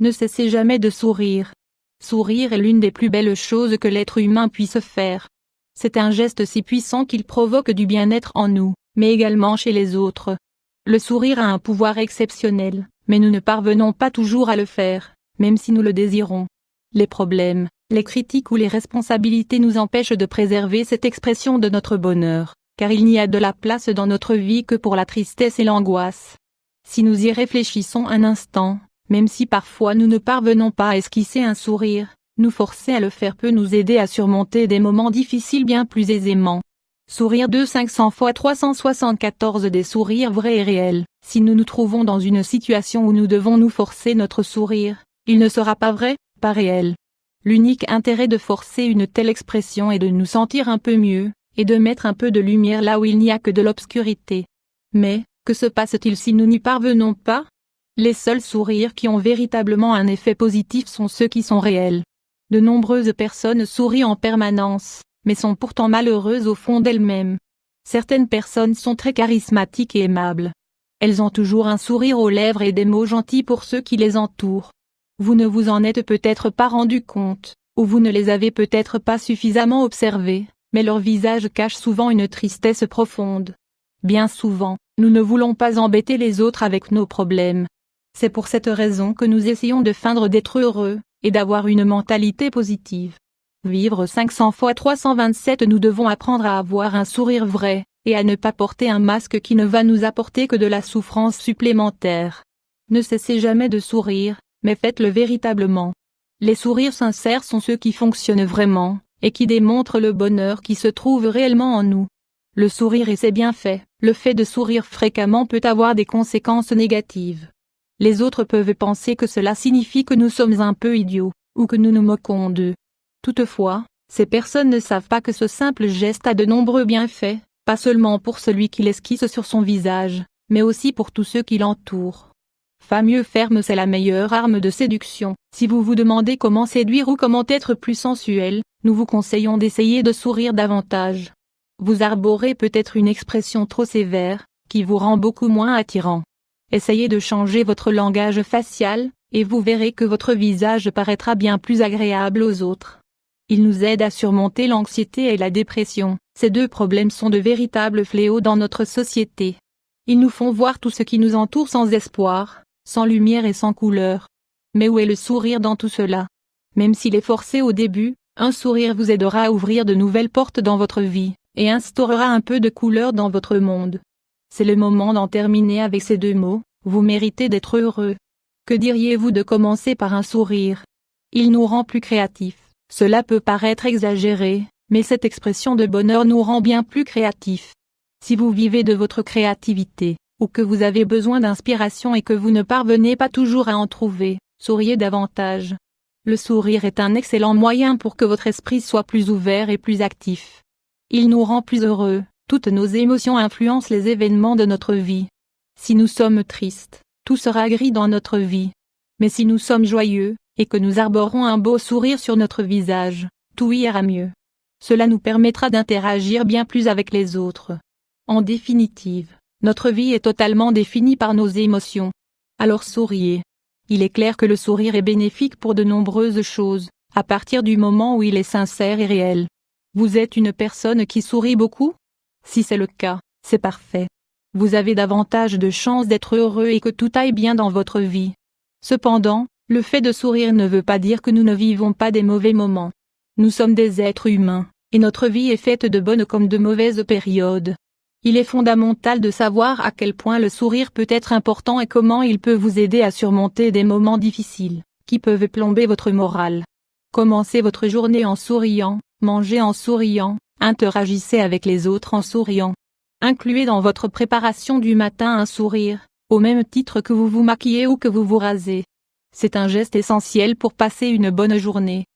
Ne cessez jamais de sourire. Sourire est l'une des plus belles choses que l'être humain puisse faire. C'est un geste si puissant qu'il provoque du bien-être en nous, mais également chez les autres. Le sourire a un pouvoir exceptionnel, mais nous ne parvenons pas toujours à le faire, même si nous le désirons. Les problèmes, les critiques ou les responsabilités nous empêchent de préserver cette expression de notre bonheur, car il n'y a de la place dans notre vie que pour la tristesse et l'angoisse. Si nous y réfléchissons un instant, même si parfois nous ne parvenons pas à esquisser un sourire, nous forcer à le faire peut nous aider à surmonter des moments difficiles bien plus aisément. Sourire 500 x 374 des sourires vrais et réels. Si nous nous trouvons dans une situation où nous devons nous forcer notre sourire, il ne sera pas vrai, pas réel. L'unique intérêt de forcer une telle expression est de nous sentir un peu mieux, et de mettre un peu de lumière là où il n'y a que de l'obscurité. Mais, que se passe-t-il si nous n'y parvenons pas? Les seuls sourires qui ont véritablement un effet positif sont ceux qui sont réels. De nombreuses personnes sourient en permanence, mais sont pourtant malheureuses au fond d'elles-mêmes. Certaines personnes sont très charismatiques et aimables. Elles ont toujours un sourire aux lèvres et des mots gentils pour ceux qui les entourent. Vous ne vous en êtes peut-être pas rendu compte, ou vous ne les avez peut-être pas suffisamment observés, mais leur visage cache souvent une tristesse profonde. Bien souvent, nous ne voulons pas embêter les autres avec nos problèmes. C'est pour cette raison que nous essayons de feindre d'être heureux, et d'avoir une mentalité positive. Vivre 500 x 327. Nous devons apprendre à avoir un sourire vrai, et à ne pas porter un masque qui ne va nous apporter que de la souffrance supplémentaire. Ne cessez jamais de sourire, mais faites-le véritablement. Les sourires sincères sont ceux qui fonctionnent vraiment, et qui démontrent le bonheur qui se trouve réellement en nous. Le sourire et ses bienfaits. Le fait de sourire fréquemment peut avoir des conséquences négatives. Les autres peuvent penser que cela signifie que nous sommes un peu idiots, ou que nous nous moquons d'eux. Toutefois, ces personnes ne savent pas que ce simple geste a de nombreux bienfaits, pas seulement pour celui qui l'esquisse sur son visage, mais aussi pour tous ceux qui l'entourent. Fameux ferme, c'est la meilleure arme de séduction. Si vous vous demandez comment séduire ou comment être plus sensuel, nous vous conseillons d'essayer de sourire davantage. Vous arborez peut-être une expression trop sévère, qui vous rend beaucoup moins attirant. Essayez de changer votre langage facial, et vous verrez que votre visage paraîtra bien plus agréable aux autres. Il nous aide à surmonter l'anxiété et la dépression. Ces deux problèmes sont de véritables fléaux dans notre société. Ils nous font voir tout ce qui nous entoure sans espoir, sans lumière et sans couleur. Mais où est le sourire dans tout cela? Même s'il est forcé au début, un sourire vous aidera à ouvrir de nouvelles portes dans votre vie, et instaurera un peu de couleur dans votre monde. C'est le moment d'en terminer avec ces deux mots, vous méritez d'être heureux. Que diriez-vous de commencer par un sourire? Il nous rend plus créatifs. Cela peut paraître exagéré, mais cette expression de bonheur nous rend bien plus créatifs. Si vous vivez de votre créativité, ou que vous avez besoin d'inspiration et que vous ne parvenez pas toujours à en trouver, souriez davantage. Le sourire est un excellent moyen pour que votre esprit soit plus ouvert et plus actif. Il nous rend plus heureux. Toutes nos émotions influencent les événements de notre vie. Si nous sommes tristes, tout sera gris dans notre vie. Mais si nous sommes joyeux, et que nous arborons un beau sourire sur notre visage, tout ira mieux. Cela nous permettra d'interagir bien plus avec les autres. En définitive, notre vie est totalement définie par nos émotions. Alors souriez. Il est clair que le sourire est bénéfique pour de nombreuses choses, à partir du moment où il est sincère et réel. Vous êtes une personne qui sourit beaucoup? Si c'est le cas, c'est parfait. Vous avez davantage de chances d'être heureux et que tout aille bien dans votre vie. Cependant, le fait de sourire ne veut pas dire que nous ne vivons pas des mauvais moments. Nous sommes des êtres humains, et notre vie est faite de bonnes comme de mauvaises périodes. Il est fondamental de savoir à quel point le sourire peut être important et comment il peut vous aider à surmonter des moments difficiles, qui peuvent plomber votre morale. Commencez votre journée en souriant, mangez en souriant, interagissez avec les autres en souriant. Incluez dans votre préparation du matin un sourire, au même titre que vous vous maquillez ou que vous vous rasez. C'est un geste essentiel pour passer une bonne journée.